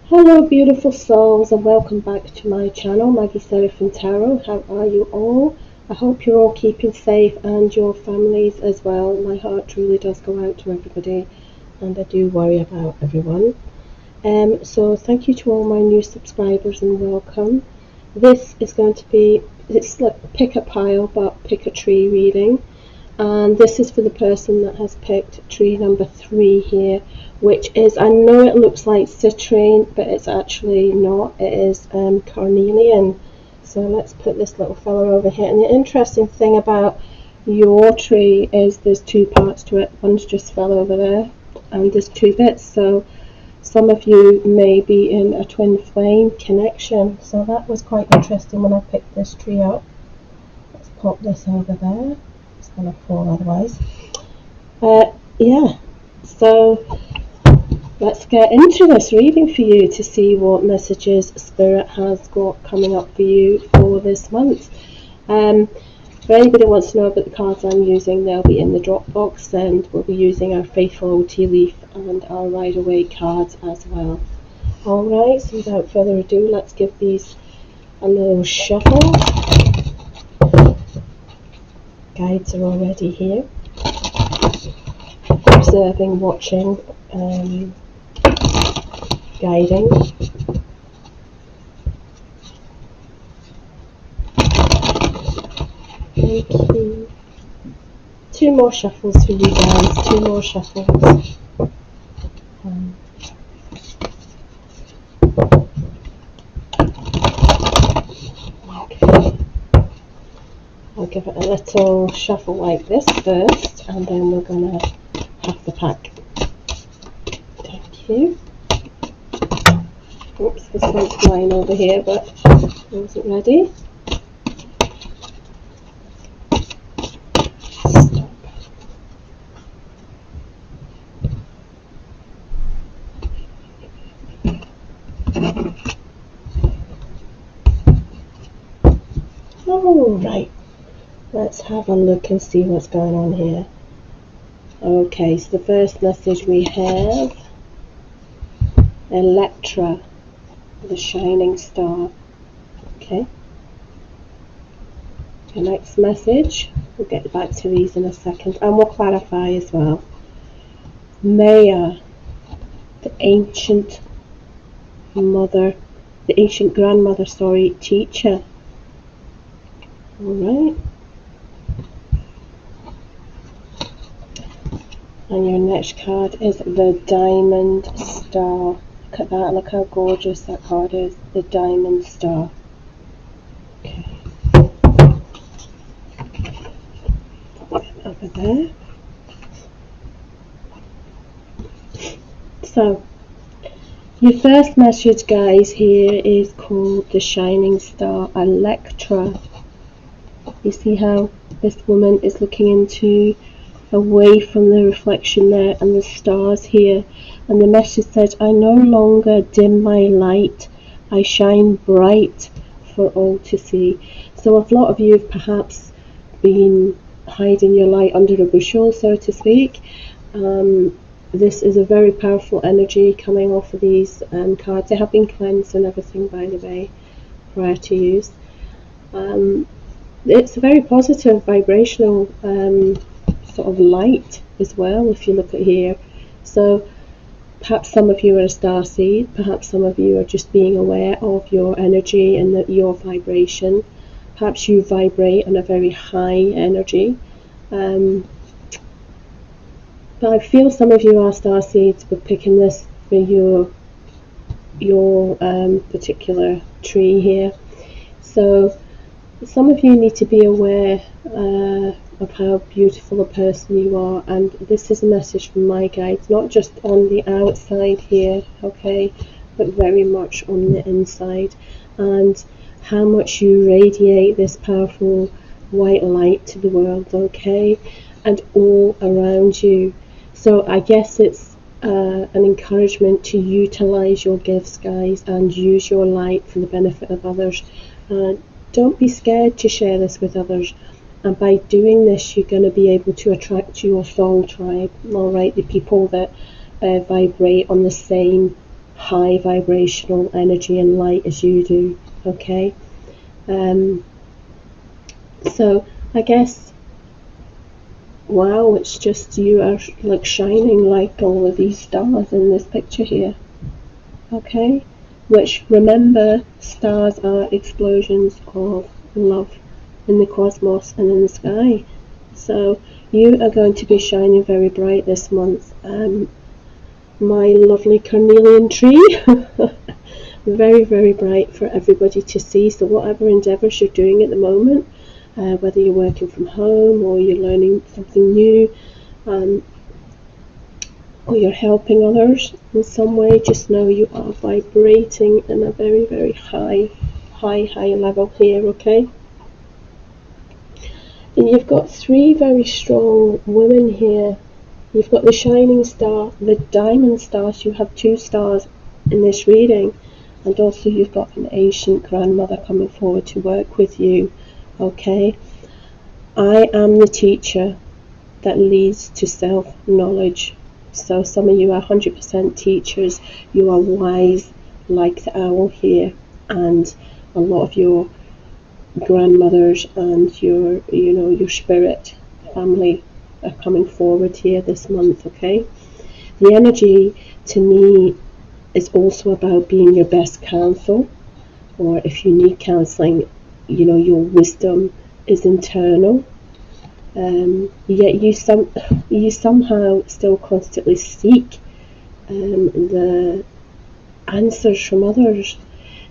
Hello beautiful souls and welcome back to my channel, Maggie XX Tarot. How are you all? I hope you're all keeping safe and your families as well. My heart truly does go out to everybody and I do worry about everyone. So thank you to all my new subscribers and welcome. This is going to be, it's like pick a pile but pick a tree reading. And this is for the person that has picked tree number 3 here, which is, I know it looks like citrine, but it's actually not. It is Carnelian. So let's put this little fella over here. And the interesting thing about your tree is there's 2 parts to it. One's just fell over there, and there's 2 bits. So some of you may be in a twin flame connection. So that was quite interesting when I picked this tree up. Let's pop this over there. It's going to fall otherwise. Yeah, so let's get into this reading for you to see what messages Spirit has got coming up for you for this month. If anybody wants to know about the cards I'm using, they'll be in the drop box, and we'll be using our Faithful OT Leaf and our Rider Waite cards as well. Alright, so without further ado, let's give these a little shuffle. Guides are already here, observing, watching, guiding. Thank you. 2 more shuffles for you guys, 2 more shuffles. I'll give it a little shuffle like this first, and then we're going to have the pack. Thank you. Oops, this one's flying over here, but I wasn't ready. Stop. Alright. Let's have a look and see what's going on here. Okay, so the first message we have, Electra, the shining star. Okay. The next message, we'll get back to these in a second, and we'll clarify as well. Maya, the ancient mother, the ancient grandmother, teacher. Alright. And your next card is the Diamond Star. Look at that, look how gorgeous that card is. The Diamond Star. Okay. Over there. So, your first message, guys, here is called the Shining Star, Electra. You see how this woman is looking away from the reflection there and the stars here, and the message says, I no longer dim my light, I shine bright for all to see. So a lot of you have perhaps been hiding your light under a bushel, so to speak. This is a very powerful energy coming off of these cards. They have been cleansed and everything, by the way, prior to use. It's a very positive vibrational sort of light as well, if you look at here. So perhaps some of you are a starseed, perhaps some of you are just being aware of your energy and your vibration. Perhaps you vibrate on a very high energy. But I feel some of you are starseeds. We're picking this for your particular tree here. So some of you need to be aware of how beautiful a person you are, and this is a message from my guides, not just on the outside here, okay, but very much on the inside, and how much you radiate this powerful white light to the world, okay, and all around you. So I guess it's an encouragement to utilize your gifts, guys, and use your light for the benefit of others. Don't be scared to share this with others, and by doing this you're going to be able to attract your soul tribe, alright, the people that vibrate on the same high vibrational energy and light as you do, okay? So I guess, wow, it's just you are like shining like all of these stars in this picture here, okay? Which, remember, stars are explosions of love in the cosmos and in the sky. So you are going to be shining very bright this month. My lovely carnelian tree, very, very bright for everybody to see. So whatever endeavours you're doing at the moment, whether you're working from home or you're learning something new, or you're helping others in some way, just know you are vibrating in a very, very high level here, okay? And you've got three very strong women here. You've got the shining star, the diamond stars. You have 2 stars in this reading, and also you've got an ancient grandmother coming forward to work with you, okay? I am the teacher that leads to self-knowledge. So some of you are 100% teachers. You are wise like the owl here, and a lot of your grandmothers and your spirit family are coming forward here this month, okay? The energy to me is also about being your best counsel, or if you need counseling, your wisdom is internal. Yet you somehow still constantly seek the answers from others.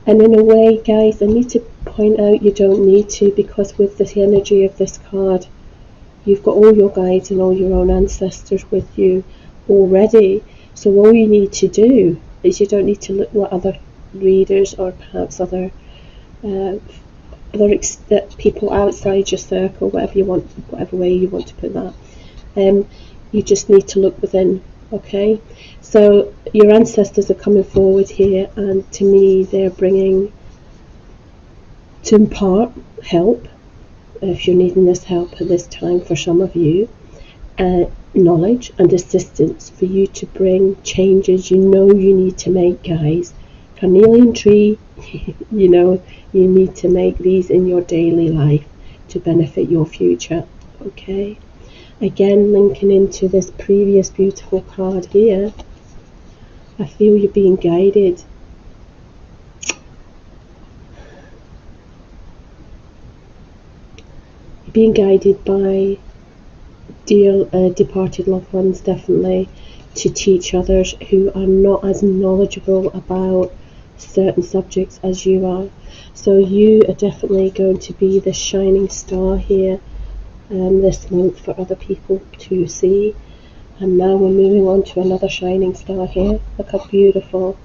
And in a way, guys, I need to point out you don't need to, because with the energy of this card, you've got all your guides and all your own ancestors with you already. So all you need to do is, you don't need to look what other readers or perhaps other people outside your circle, whatever way you want to put that. You just need to look within, okay? So your ancestors are coming forward here, and to me they're bringing to impart help, if you're needing this help at this time for some of you, knowledge and assistance for you to bring changes you need to make, guys. Carnelian tree, you need to make these in your daily life to benefit your future, okay? Again, linking into this previous beautiful card here, I feel you're being guided. You're being guided by dear departed loved ones, definitely, to teach others who are not as knowledgeable about certain subjects as you are. So you are definitely going to be the shining star here this month for other people to see. And now we're moving on to another shining star here. Look how beautiful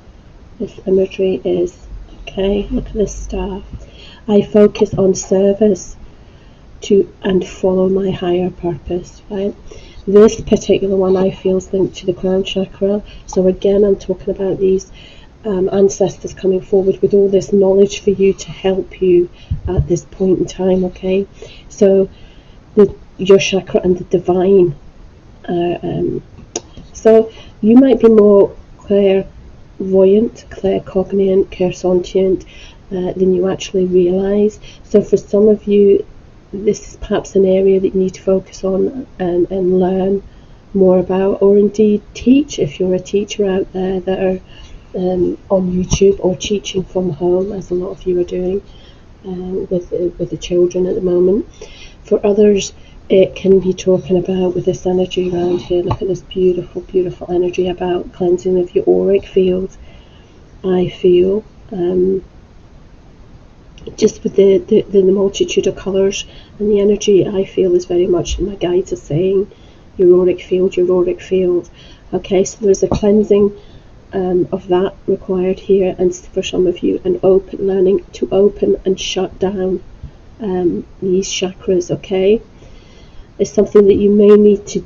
this imagery is, okay? Look at this star. I focus on service and follow my higher purpose, right? This particular one I feel is linked to the crown chakra. So again, I'm talking about these ancestors coming forward with all this knowledge for you to help you at this point in time, okay? So your chakra and the divine. So you might be more clairvoyant, claircognizant, clairsentient than you actually realise. So for some of you, this is perhaps an area that you need to focus on and learn more about, or indeed teach if you're a teacher out there that are on YouTube or teaching from home, as a lot of you are doing with the children at the moment. For others, it can be talking about, with this energy around here, look at this beautiful, beautiful energy about cleansing of your auric field. I feel just with the multitude of colours and the energy, I feel is very much, my guides are saying, your auric field. Okay, so there's a cleansing of that required here, and for some of you, an learning to open and shut down these chakras, okay? It's something that you may need to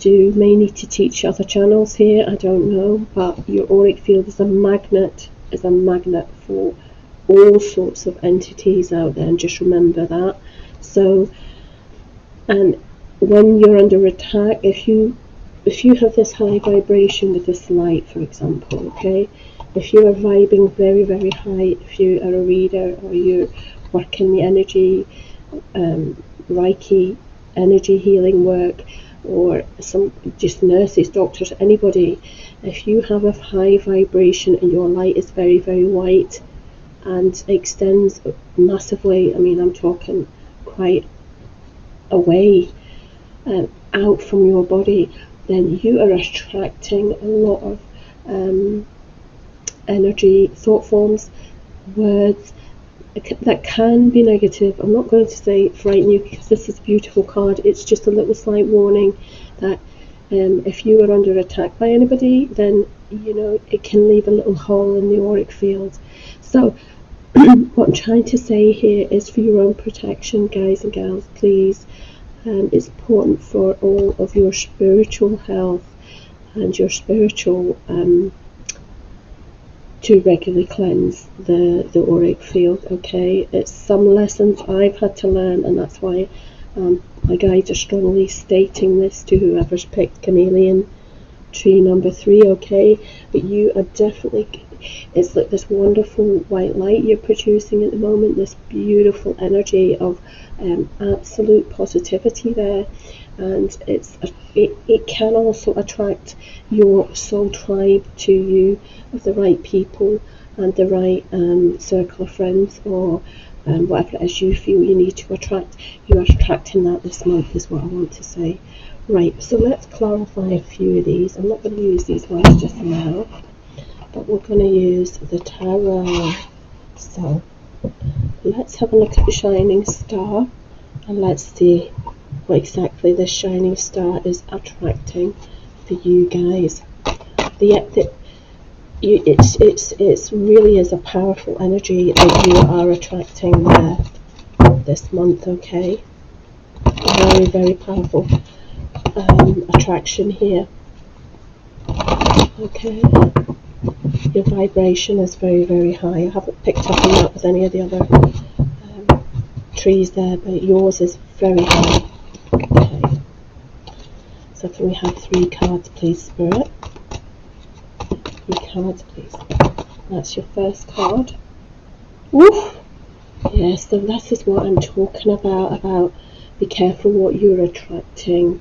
teach other channels here, I don't know, but your auric field is a magnet for all sorts of entities out there, and just remember that. So, and when you're under attack, if you have this high vibration with this light, for example, okay, if you are vibing very, very high, if you are a reader or you work in the energy, Reiki, energy healing work, or some just nurses, doctors, anybody, if you have a high vibration and your light is very, very white and extends massively, I mean, I'm talking quite away, out from your body, then you are attracting a lot of energy, thought forms, words that can be negative. I'm not going to say frighten you, because this is a beautiful card. It's just a little slight warning that if you are under attack by anybody, then you know it can leave a little hole in the auric field. So what I'm trying to say here is, for your own protection, guys and gals, please, it's important for all of your spiritual health and your spiritual to regularly cleanse the auric field. Okay, it's some lessons I've had to learn, and that's why my guides are strongly stating this to whoever's picked Carnelian tree number 3. Okay, but you are definitely, it's like this wonderful white light you're producing at the moment, this beautiful energy of absolute positivity there, and it can also attract your soul tribe to you, of the right people and the right circle of friends, or whatever it is you feel you need to attract. You are attracting that this month, is what I want to say. Right, so let's clarify a few of these. I'm not going to use these ones just now, but we're going to use the tarot. So let's have a look at the shining star, and let's see what exactly this shining star is attracting for you guys. It's really is a powerful energy that you are attracting there this month. Okay, very, very powerful attraction here. Okay, your vibration is very, very high. I haven't picked up on that with any of the other trees there, but yours is very high. Okay, so can we have 3 cards, please, Spirit? 3 cards, please. That's your first card. Woo! Yes, so that is what I'm talking about be careful what you're attracting,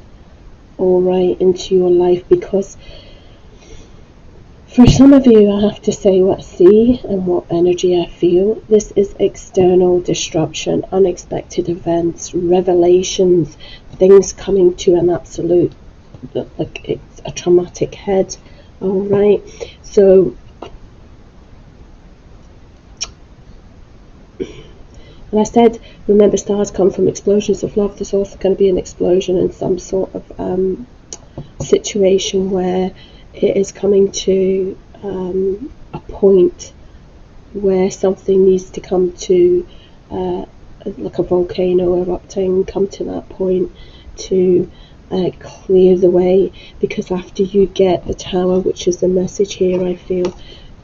alright, into your life, because for some of you, I have to say what I see and what energy I feel. This is external disruption, unexpected events, revelations, things coming to an absolute, like it's a traumatic head. Alright, so and I said, remember, stars come from explosions of love. There's also going to be an explosion in some sort of situation where it is coming to a point where something needs to come to like a volcano erupting, come to that point to clear the way, because after you get the tower, which is the message here, I feel,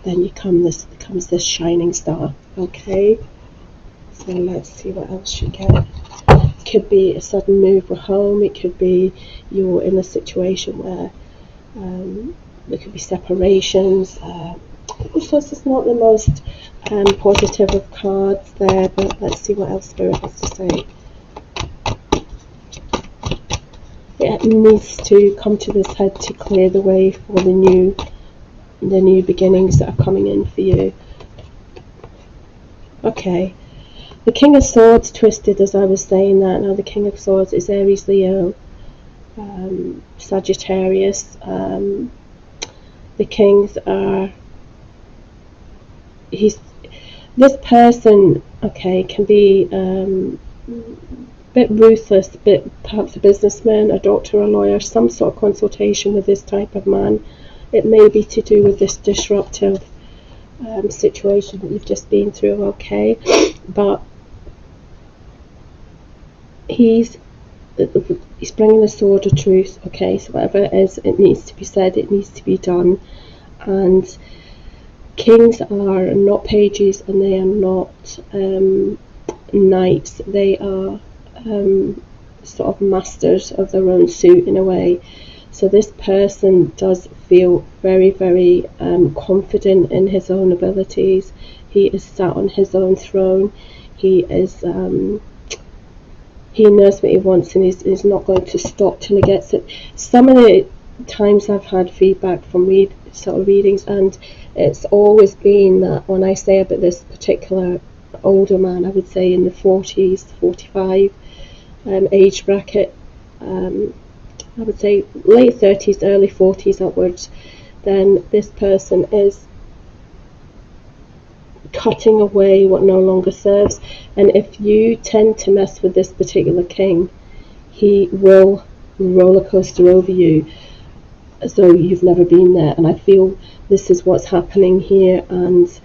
then comes this shining star. Okay, so let's see what else you get. It could be a sudden move home, it could be you're in a situation where there could be separations. So this is not the most positive of cards there, but let's see what else Spirit has to say. It needs to come to this head to clear the way for the new beginnings that are coming in for you. Okay, the King of Swords twisted as I was saying that. Now the King of Swords is Aries, Leo, Sagittarius. The Kings are, this person, okay, can be bit ruthless, perhaps a businessman, a doctor, a lawyer, some sort of consultation with this type of man. It may be to do with this disruptive situation that you've just been through. Okay, but he's bringing the sword of truth. Okay, so whatever it is, it needs to be said, it needs to be done. And kings are not pages, and they are not knights. They are sort of masters of their own suit in a way. So this person does feel very, very confident in his own abilities. He is sat on his own throne. He is he knows what he wants, and he's not going to stop till he gets it. Some of the times I've had feedback from readings, and it's always been that when I say about this particular older man, I would say in the 40s, 45 age bracket, I would say late 30s, early 40s upwards, then this person is cutting away what no longer serves. And if you tend to mess with this particular king, he will roller coaster over you as though you've never been there. And I feel this is what's happening here. And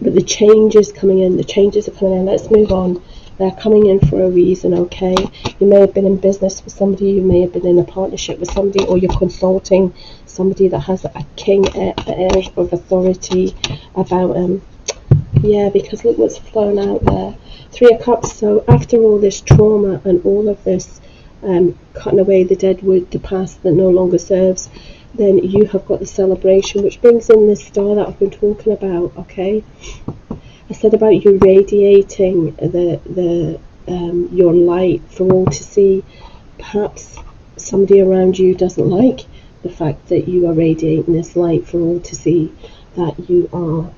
but the changes coming in, the changes are coming in. Let's move on. They're coming in for a reason, okay? You may have been in business with somebody, you may have been in a partnership with somebody, or you're consulting somebody that has a king air of authority about him. Yeah, because look what's flown out there. 3 of Cups. So after all this trauma and all of this cutting away the dead wood, the past that no longer serves, then you have got the celebration, which brings in this star that I've been talking about, okay? I said about you radiating your light for all to see. Perhaps somebody around you doesn't like the fact that you are radiating this light for all to see, that you are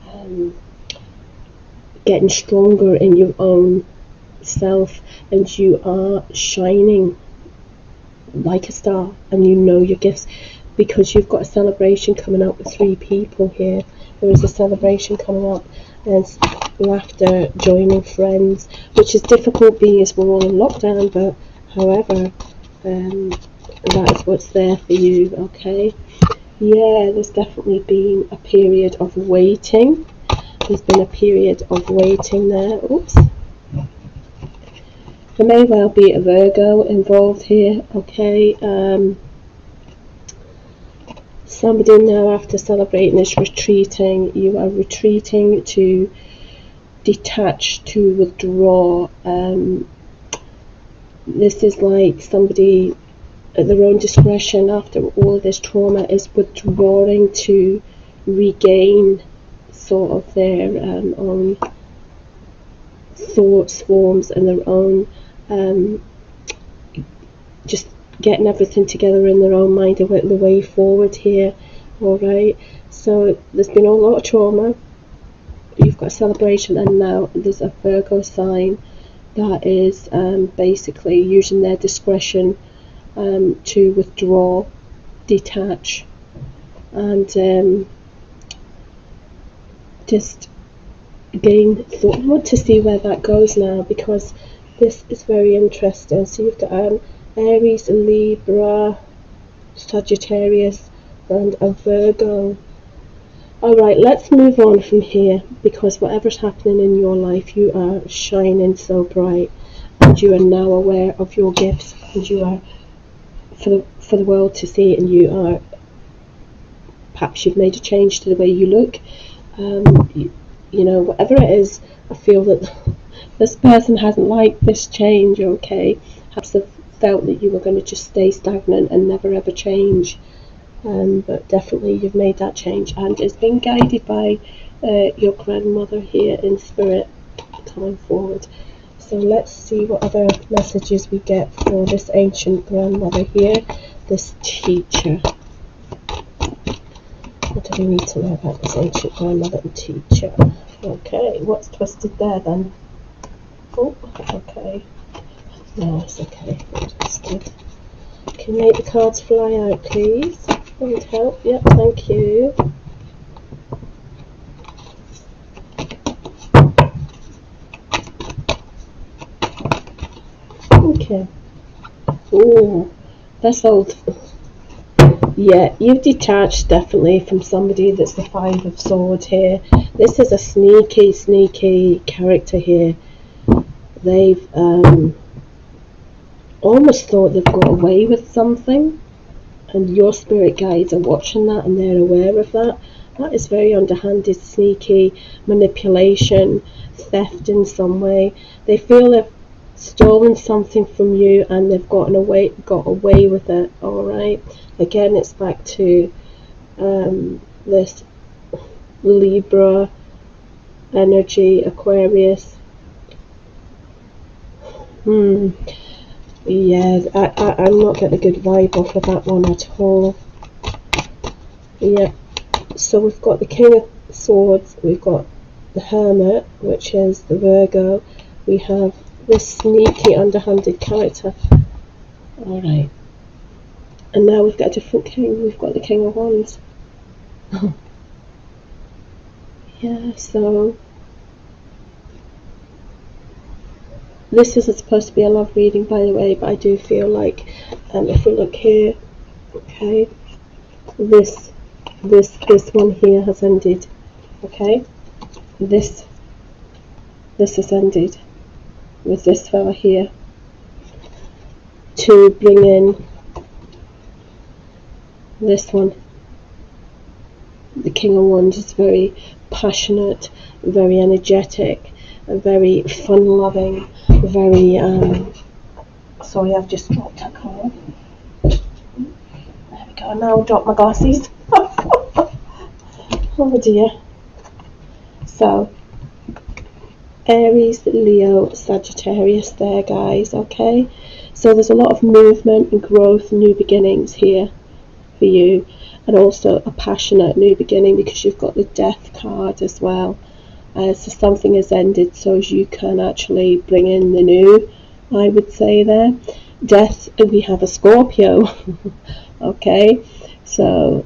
getting stronger in your own self, and you are shining like a star, and you know your gifts, because you've got a celebration coming up with 3 people here. There is a celebration coming up, and laughter, joining friends, which is difficult being as we're all in lockdown, but however, that's what's there for you, okay? Yeah, there's definitely been a period of waiting. There's been a period of waiting there. Oops. There may well be a Virgo involved here, okay? Somebody now, after celebrating, is retreating. You are retreating to detach, to withdraw. This is like somebody at their own discretion, after all of this trauma, is withdrawing to regain sort of their own thoughts, forms, and their own just getting everything together in their own mind about the way forward here. Alright, so there's been a lot of trauma, you've got a celebration, and now there's a Virgo sign that is basically using their discretion to withdraw, detach, and just gain thought. I want to see where that goes now, because this is very interesting. So you've got Aries, Libra, Sagittarius, and a Virgo. Alright, let's move on from here, because whatever's happening in your life, you are shining so bright, and you are now aware of your gifts, and you are for the world to see, and you are, perhaps you've made a change to the way you look. You know, whatever it is, I feel that this person hasn't liked this change, okay? Perhaps they've felt that you were going to just stay stagnant and never ever change. But definitely you've made that change, and it's been guided by your grandmother here in spirit coming forward. So let's see what other messages we get for this ancient grandmother here, this teacher. What do we need to know about this ancient grandmother and teacher? Okay, what's twisted there then? Oh, okay. No, it's okay. Twisted. Can you make the cards fly out, please? That would help. Yep, thank you. Okay. Ooh, that's old. Yeah, you've detached definitely from somebody that's the 5 of Swords here. This is a sneaky character here. They've almost thought they've got away with something, and your spirit guides are watching that, and they're aware of that. That is very underhanded, sneaky manipulation, theft in some way. They feel stolen something from you and they've got away with it. All right. Again, it's back to this Libra energy, Aquarius. Yeah, I'm not getting a good vibe off of that one at all. Yeah, so we've got the King of Swords, we've got the Hermit, which is the Virgo. We have this sneaky, underhanded character. Alright. And now we've got a different king, we've got the King of Wands. Yeah, so this isn't supposed to be a love reading, by the way, but I do feel like if we look here, okay, this one here has ended. Okay, this has ended with this fella here to bring in this one. The King of Wands is very passionate, very energetic, very fun-loving, very sorry, I've just dropped a card. There we go. Now I'll drop my glasses. Oh dear. So Aries, Leo, Sagittarius there, guys. Okay, so there's a lot of movement and growth, new beginnings here for you, and also a passionate new beginning because you've got the Death card as well. So something has ended so you can actually bring in the new, I would say there. Death, we have a Scorpio. Okay, so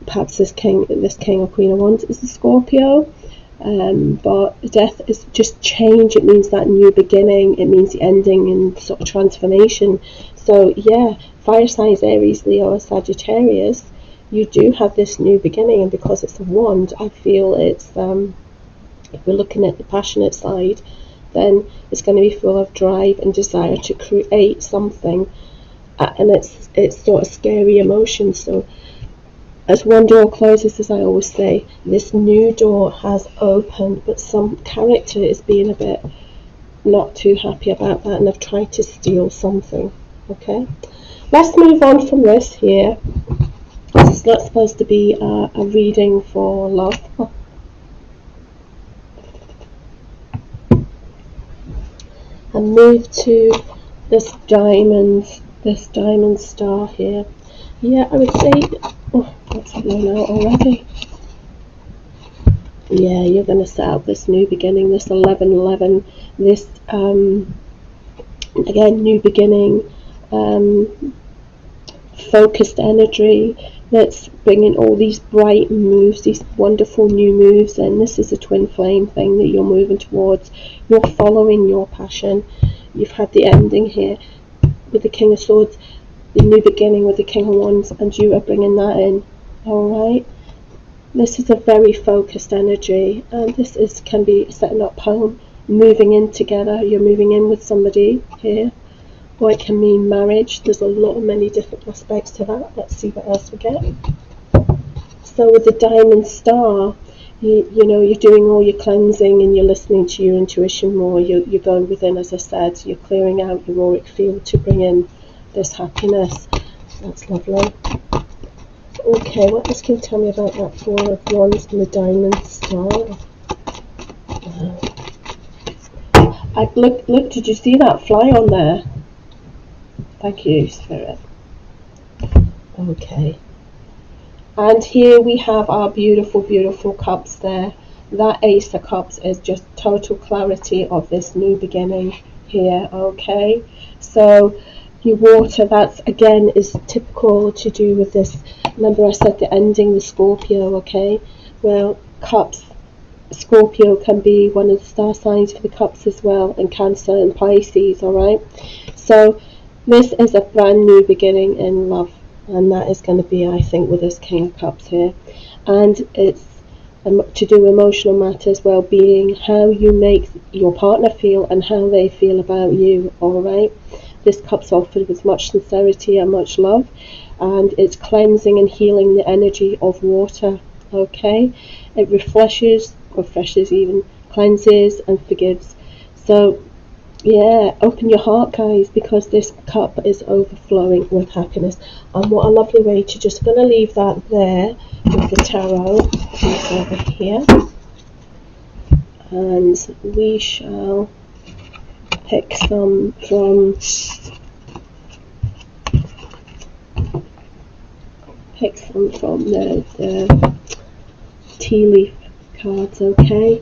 perhaps this king or Queen of Wands is a Scorpio. But death is just change. It means that new beginning. It means the ending and sort of transformation. So yeah, fire signs Aries, Leo, Sagittarius, you do have this new beginning, and because it's a wand, I feel it's if we're looking at the passionate side, then it's going to be full of drive and desire to create something, and it's sort of scary emotions. So as one door closes, as I always say, this new door has opened, but some character is being a bit not too happy about that, and they've tried to steal something. Okay, let's move on from this here. This is not supposed to be a reading for love. And move to this diamond star here. Yeah, I would say, oh, that's blown out already. Yeah, you're going to set up this new beginning, this 1111, this again, new beginning, focused energy that's bringing all these bright moves, these wonderful new moves. And this is a twin flame thing that you're moving towards. You're following your passion. You've had the ending here with the King of Swords, the new beginning with the King of Wands, and you are bringing that in. Alright, this is a very focused energy, and this can be setting up home, moving in together. You're moving in with somebody here, or it can mean marriage. There's a lot of many different aspects to that. Let's see what else we get. So with the diamond star, you know, you're doing all your cleansing and you're listening to your intuition more. You're going within, as I said, you're clearing out your auric field to bring in this happiness. That's lovely. Okay, what else can you tell me about that Four of Wands and the diamond star? Look, did you see that fly on there? Thank you, Spirit. Okay. And here we have our beautiful, beautiful cups there. That Ace of Cups is just total clarity of this new beginning here, okay? So your water, that's again is typical to do with this. Remember I said the ending, the Scorpio, okay? Well, cups, Scorpio can be one of the star signs for the cups as well, and Cancer and Pisces, alright? So this is a brand new beginning in love, and that is going to be, I think, with this King of Cups here. And it's to do emotional matters, well-being, how you make your partner feel and how they feel about you, alright? This cup's offered with much sincerity and much love, and it's cleansing and healing the energy of water, okay? It refreshes, even, cleanses and forgives. So Yeah, open your heart, guys, because this cup is overflowing with happiness. And what a lovely way to just gonna leave that there with the tarot piece over here, and we shall pick some from the tea leaf cards. Okay.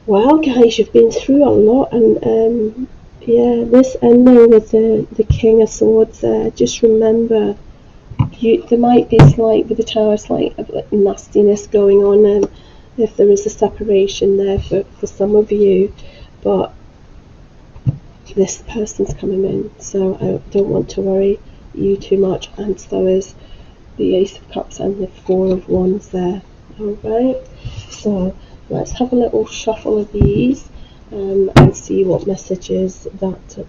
Wow, guys, you've been through a lot, and yeah, this ending with the King of Swords there. Just remember, there might be slight with the Tower, slight nastiness going on, and if there is a separation there for some of you, but this person's coming in, so I don't want to worry you too much. And so is the Ace of Cups and the Four of Wands there. Alright, so let's have a little shuffle of these and see what messages that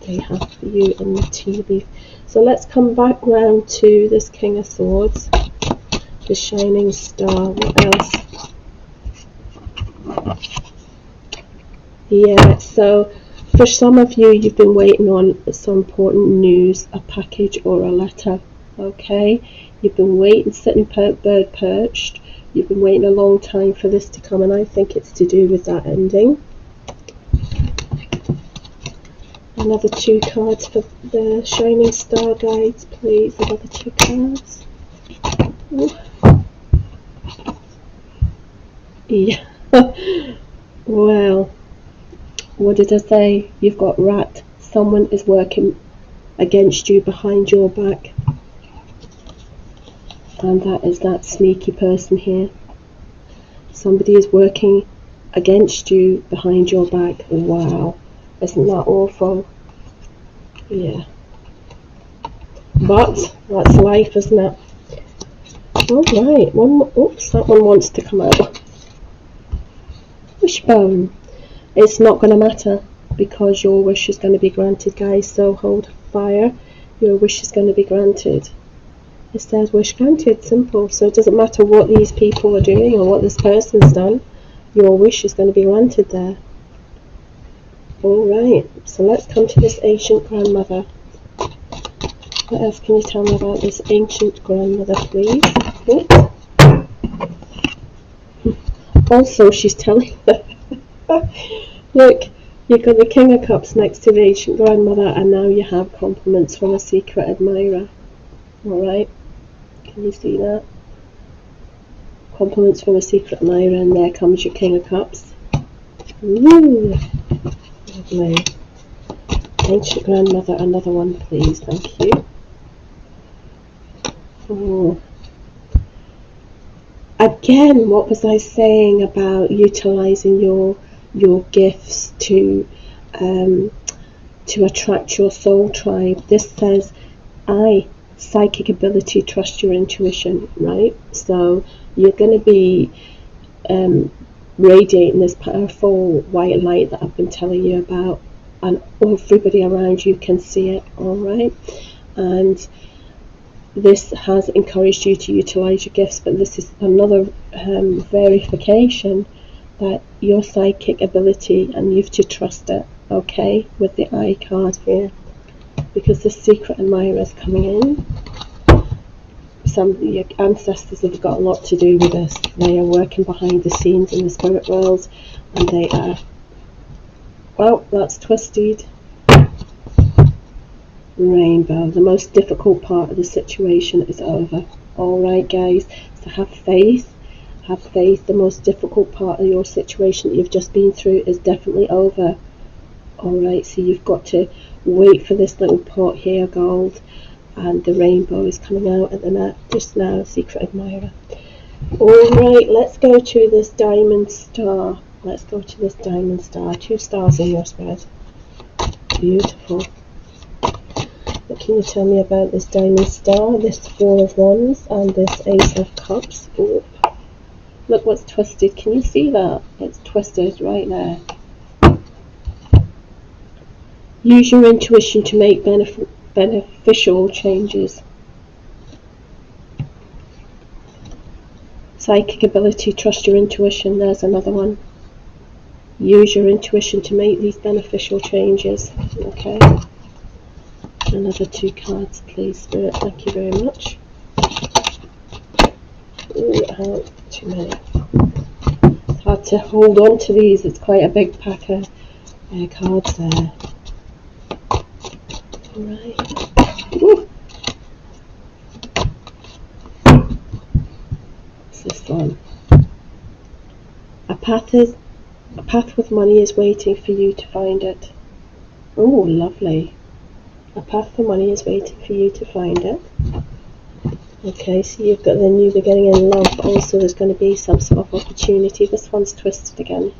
they have for you in the tea leaf. So let's come back round to this King of Swords, the Shining Star. What else? Yeah, so for some of you, you've been waiting on some important news, a package or a letter. Okay, you've been waiting, sitting bird perched. You've been waiting a long time for this to come, and I think it's to do with that ending. Another 2 cards for the Shining Star guides, please. Another 2 cards. Ooh. Yeah. Well, what did I say? You've got rat. Someone is working against you behind your back. And that is that sneaky person here. Somebody is working against you behind your back. Wow. Isn't that awful? Yeah. But that's life, isn't it? Alright, oops, that one wants to come out. Wishbone. It's not going to matter because your wish is going to be granted, guys. So hold fire. Your wish is going to be granted. It says wish granted, simple. So it doesn't matter what these people are doing or what this person's done. Your wish is going to be granted there. Alright, so let's come to this ancient grandmother. What else can you tell me about this ancient grandmother, please? Also, she's telling her, look, you've got the King of Cups next to the ancient grandmother, and now you have compliments from a secret admirer. Alright, can you see that? Compliments from a secret admirer, and there comes your King of Cups. Woo! Lovely. Ancient grandmother, another one, please, thank you. Oh. Again, what was I saying about utilizing your gifts to attract your soul tribe? This says, psychic ability, trust your intuition, right? So you're going to be radiating this powerful white light that I've been telling you about, and everybody around you can see it, alright? And this has encouraged you to utilize your gifts, but this is another verification that your psychic ability, and you've to trust it, okay, with the eye card here, because the secret admirer is coming in. Some of your ancestors have got a lot to do with this. They are working behind the scenes in the spirit world, and they are, well, that's twisted. Rainbow. The most difficult part of the situation is over. Alright, guys, so have faith. Have faith. The most difficult part of your situation that you've just been through is definitely over. Alright, so you've got to wait for this little pot here, gold, and the rainbow is coming out at the net just now, secret admirer. Alright, let's go to this diamond star. Let's go to this diamond star. 2 stars in your spread. Beautiful. What can you tell me about this diamond star, this 4 of Wands, and this Ace of Cups? Ooh. Look what's twisted. Can you see that? It's twisted right there. Use your intuition to make beneficial changes. Psychic ability, trust your intuition. There's another one. use your intuition to make these beneficial changes. Okay, another 2 cards, please, Spirit. Thank you very much. Ooh, too many. It's hard to hold on to these. It's quite a big pack of cards there. Alright. What's this one? A path with money is waiting for you to find it. Oh, lovely. A path for money is waiting for you to find it. Okay, so you've got the new beginning in love, but also there's going to be some sort of opportunity. This one's twisted again.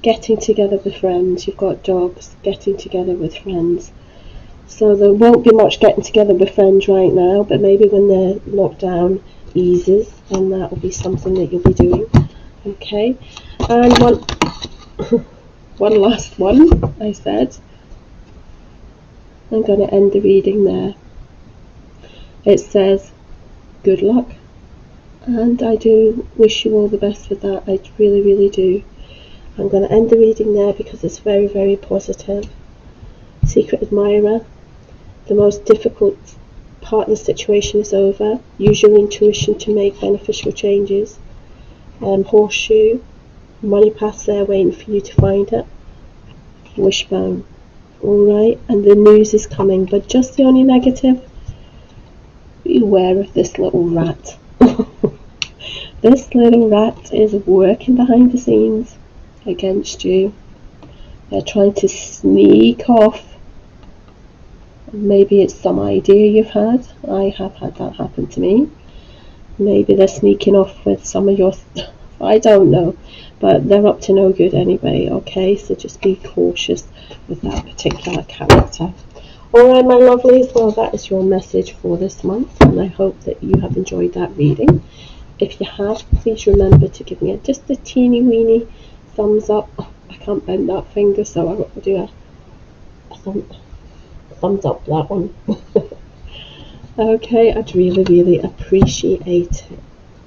Getting together with friends. You've got dogs, getting together with friends. So there won't be much getting together with friends right now, but maybe when the lockdown eases, then that will be something that you'll be doing. Okay, and one last one, I said. I'm going to end the reading there. It says, good luck, and I do wish you all the best with that. I really, really do. I'm going to end the reading there because it's very, very positive. Secret admirer, the most difficult part of the situation is over. Use your intuition to make beneficial changes. Horseshoe, money path's there waiting for you to find it. Wishbone. Alright, and the news is coming, but just the only negative, beware of this little rat. This little rat is working behind the scenes against you. They're trying to sneak off. Maybe it's some idea you've had. I have had that happen to me. Maybe they're sneaking off with some of your I don't know, but they're up to no good anyway. Okay, so just be cautious with that particular character. Alright, my lovelies, well, that is your message for this month, and I hope that you have enjoyed that reading. If you have, please remember to give me just a teeny weeny thumbs up. I can't bend that finger, so I've got to do a thumbs up that one. Okay, I'd really, really appreciate it.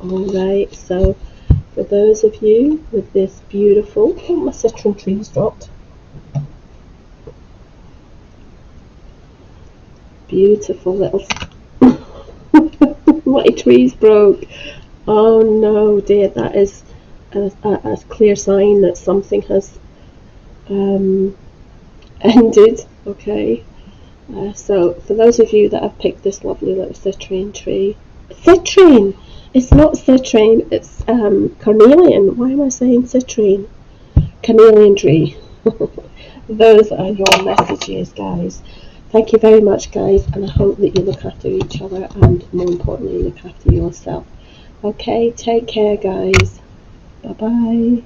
Alright, so for those of you with this beautiful, oh, my citron tree's dropped. Beautiful little, my tree's broke. Oh no, dear, that is a clear sign that something has ended. Okay, so for those of you that have picked this lovely little citrine tree, citrine, it's not citrine, it's carnelian. Why am I saying citrine? Carnelian tree. Those are your messages, guys. Thank you very much, guys, and I hope that you look after each other and more importantly look after yourself. Okay, take care, guys. Bye bye.